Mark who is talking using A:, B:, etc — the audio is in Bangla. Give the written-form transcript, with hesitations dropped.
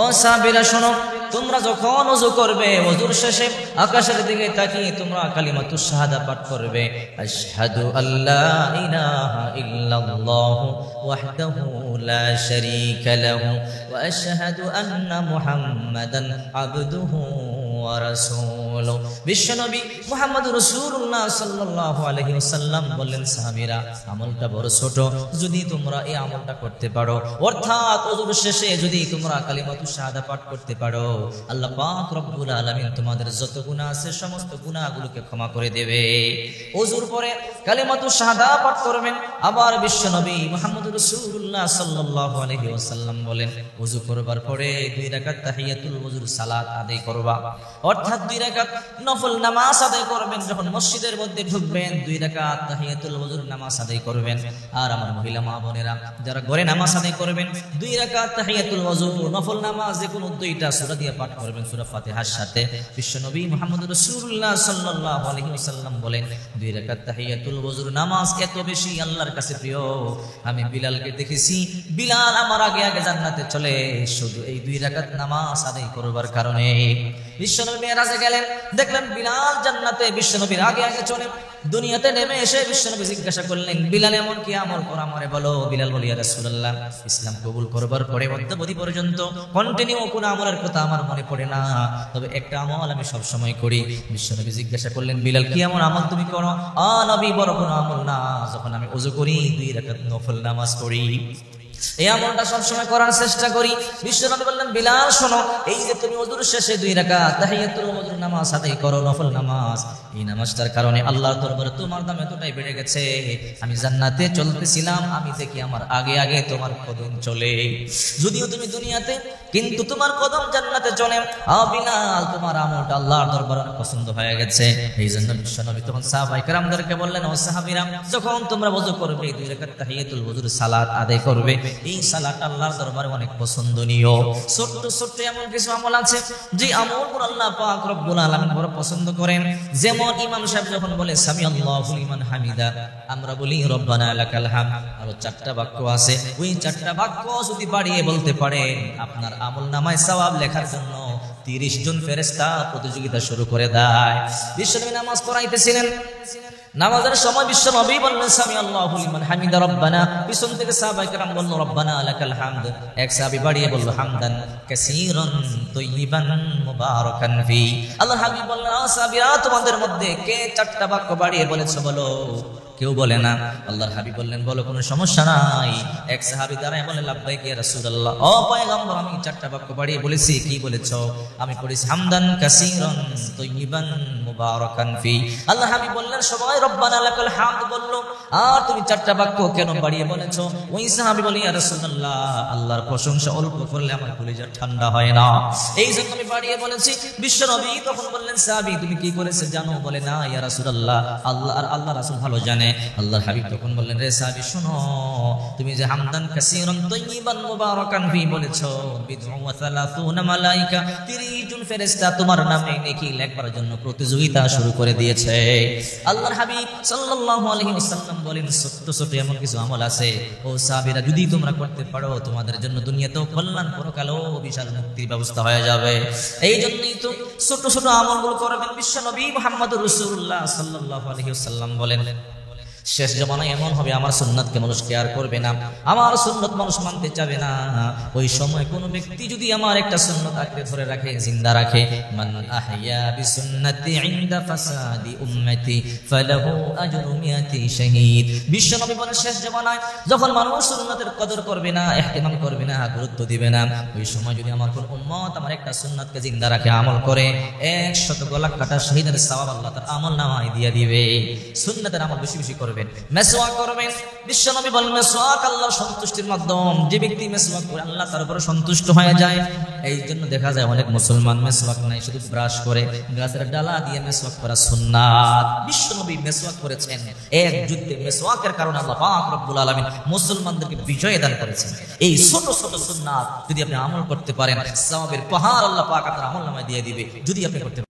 A: ও সাহাবীরা শোনো, তোমরা যখন ওযু করবে ওযুর শেষে আকাশের দিকে তাকিয়ে তোমরা কালিমাতুশ শাহাদা পাঠ করবে, আশহাদু আল্লা ইলাহা ইল্লাল্লাহু ওয়াহদাহু লা শারীকা লাহু ওয়া আশহাদু আন্না মুহাম্মাদান আবদুহু ওয়া রাসূলুহু। বিশ্বনবী মুহাম্মদুর রাসূলুল্লাহ সাল্লাল্লাহু আলাইহি ওয়াসাল্লাম বললেন, সাহাবীরা আমলটা বড় ছোট, যদি তোমরা এই আমলটা করতে পারো, অর্থাৎ ওযুর শেষে যদি তোমরা কালিমাতুশ শাহাদা পাঠ করতে পারো, আল্লাহ পাক রব্বুল আলামিন তোমাদের যত গুনাহ আছে সমস্ত গুনাহগুলোকে ক্ষমা করে দেবে। ওযুর পরে কালিমাতুশ শাহাদা পাঠ করবেন। আবার বিশ্বনবী মুহাম্মদুর রাসূলুল্লাহ সাল্লাল্লাহু আলাইহি ওয়াসাল্লাম বলেন, ওযু করবার পরে 2 রাকাত তাহিয়াতুল ওযুর সালাত আদায় করবা, অর্থাৎ 2 রাকাত নফল নামাজ আদায় করবেন। যখন মসজিদের মধ্যে ঢুকবেন 2 রাকাত তাহিয়াতুল ওযুর নামাজ আদায় করবেন। আর আমার মহিলা মা বোনেরা যারা ঘরে নামাজ আদায় করবেন, 2 রাকাত তাহিয়াতুল ওযু নফল নামাজ যে কোনো 2টা সূরা দিয়ে পাঠ করবেন, সূরা ফাতিহার সাথে। বিশ্বনবী মুহাম্মদুর রাসূলুল্লাহ সাল্লাল্লাহু আলাইহি ওয়াসাল্লাম বলেন, 2 রাকাত তাহিয়াতুল ওযুর নামাজ এত বেশি আল্লাহর কাছে প্রিয়, আমি বিলালকে দেখেছি, বিলাল আমার আগে আগে জান্নাতে চলে শুধু এই 2 রাকাত নামাজ আদায় করবার কারণে। বিশ্বনবী মেরাজে গেলেন, দেখলেন বিলাল জান্নাতে বিশ্বনবীর আগে আগে চলে। দুনিয়াতে নেমে এসে বিশ্বনবী জিজ্ঞাসা করলেন, বিলাল এমন কি আমল করা আমারে বলো। বিলাল বলে, ইয়া রাসূলুল্লাহ, ইসলাম কবুল করবার পরে অদ্যাবধি পর্যন্ত কন্টিনিউ কোন আমলের কথা আমার মনে পড়ে না, তবে একটা আমল আমি সব সময় করি। বিশ্বনবী জিজ্ঞাসা করলেন, বিলাল কি এমন আমল তুমি করো? নবী, বড় কোনো আমল না, যখন আমি ওযু করি 2 রাকাত নফল নামাজ পড়ি, এই আমলটা সবসময় করার চেষ্টা করি। বিশ্বনবী বললেন, বিলাল শোনো, এই যে তুমি ওযুর শেষে 2 রাকাত তাহিয়াতুল ওযুর নামাজ আদায় করো, নফল নামাজ, এই নামাজটার কারণে আল্লাহর দরবারে তোমার দাম এতটাই বেড়ে গেছে, আমি জান্নাতে চলতেছিলাম, আমি দেখি আমার আগে আগে তোমার কদম চলে। যদিও তুমি দুনিয়াতে, কিন্তু তোমার কদম জান্নাতে চলে। বিলাল, তোমার আমলটা আল্লাহর দরবারে অনেক পছন্দ হয়ে গেছে। এই জন্য বিশ্বনবী তখন সাহাবায়ে কেরামদেরকে বললেন, ও সাহাবীরা, যখন তোমরা ওযু করবে 2 রাকাত তাহিয়াতুল ওযুর সালাত আদায় করবে, এই সালাত আল্লাহর দরবারে অনেক পছন্দনীয়। ছোট্ট ছোট্ট এমন কিছু আমল আছে যে আমলগুলো আল্লাহ পাক রব্বুল আলামিন বড় পছন্দ করেন। যেমন ইমাম সাহেব যখন বলে সামি আল্লাহু লিমান হামিদা, আমরা বলি রব্বানা লাকাল হামদ। আরো 4টা বাক্য আছে, ওই 4টা বাক্য যদি বাড়িয়ে বলতে পারেন, আপনার আমলনামায় সওয়াব লেখার জন্য 30 জন ফেরেশতা প্রতিযোগিতা শুরু করে দেয়। বিশ্বনবী নামাজ পড়াইতেছিলেন, নামাজের সময় বিশ্বনবী বললেন, সামি আল্লাহু লিমান হামিদা রব্বানা। পিছন থেকে সাহাবায়ে কেরাম বলল, রব্বানা লাকাল হামদ। এক সাহাবী বাড়িয়ে বলল, হামদান কাসীরান তাইয়িবান মুবারাকান ফি। আল্লাহর হাবিব বললেন, সাহাবীরা, তোমাদের মধ্যে কে 4টা বাক্য বাড়িয়ে বলেছে বলো? কেউ বলে না। আল্লাহর হাবিব বললেন, বলো, কোনো সমস্যা নাই। এক সাহাবী দাঁড়ায় বলে, লাব্বাইক ইয়া রাসূলুল্লাহ, ও পয়গম্বর, আমি 4টা বাক্য বাড়িয়ে বলেছি। কি বলেছো? আমি পড়েছি হামদান কাসীরান তাইয়িবান মুবারাকান ফি। আল্লাহর হাবিব বললেন, সবাই রব্বানা লাকাল হামদ বলল, আর তুমি 4টা বাক্য কেন বাড়িয়ে বলেছো? ওই সাহাবী বলে, ইয়া রাসূলুল্লাহ, আল্লাহর প্রশংসা অল্প করলে আমার কলিজা ঠান্ডা হয় না, এই জন্য আমি বাড়িয়ে বলেছি। বিশ্বনবী তখন বললেন, সাহাবী, তুমি কি করেছে জানো? বলে, না ইয়া রাসূলুল্লাহ, আল্লাহ আর আল্লাহ রাসূল ভালো জানে। আল্লাহর হাবিব তখন বললেন, রে সাহাবী, শোনো, তুমি যে হামদান কাসীরান তাইয়িবান মুবারাকান ফি বলেছো, বিদউ ওয়া 30 মালায়েকা, 30 জন ফেরেশতা তোমার নামে নেকি লেখবার জন্য প্রতিযোগিতা শুরু করে দিয়েছে। আল্লাহর হাবিব সাল্লাল্লাহু আলাইহি ওয়াসাল্লাম বলেন, ছোট ছোট এমন কিছু আমল আছে, ও সাহাবীরা, যদি তোমরা করতে পারো, তোমাদের জন্য দুনিয়াতেও কল্যাণ, পরকালেও বিশাল মুক্তির ব্যবস্থা হয়ে যাবে। এই জন্যই তো ছোট ছোট আমলগুলো করবেন। বিশ্বনবী মুহাম্মদুর রাসূলুল্লাহ সাল্লাল্লাহু আলাইহি ওয়াসাল্লাম বলেন, শেষ জামানায় এমন হবে, আমার সুন্নাতকে মানুষ কেয়ার করবে না, আমার সুন্নত মানুষ মানতে চাবে না। ওই সময় কোন ব্যক্তি যদি আমার একটা সুন্নত আঁকড়ে ধরে রাখে, জিন্দা রাখে, মান আহইয়া বিসুন্নতি ইনদা ফাসাদি উম্মতি ফালাহু আজরু মিয়াতি শাহীদ। বিশ্বনবী বলেন, শেষ জামানায় যখন মানুষ সুন্নতের কদর করবে না, ইহতিমাম করবে না, গুরুত্ব দিবে না, ওই সময় যদি আমার কোন উম্মত আমার একটা সুন্নতকে জিন্দা রাখে, আমল করে, 100 গলা কাটা শহীদের সওয়াব আল্লাহ তার আমলনামায় দিয়ে দিবে। সুন্নতের আমল বেশি বেশি করবেন, মেসওয়াক করবেন। বিশ্বনবী বলেন, মেসওয়াক আল্লাহর সন্তুষ্টির মাধ্যম, যে ব্যক্তি মেসওয়াক করে আল্লাহ তার উপরে সন্তুষ্ট হয়ে যায়। এই জন্য দেখা যায় অনেক মুসলমান মেসওয়াক নাই, শুধু ব্রাশ করে, গাছের ডালা দিয়ে মেসওয়াক করা সুন্নাত। বিশ্বনবী মেসওয়াক করেছেন, এক যুদ্ধে মেসওয়াকের কারণে আল্লাহ পাক রব্বুল আলামিন মুসলমানদেরকে বিজয় দান করেছেন। এই ছোট ছোট সুন্নাত যদি আপনি আমল করতে পারেন, সওয়াবের পাহাড় আল্লাহ পাক আপনার আমলনামায় দিয়ে দিবে, যদি আপনি করতে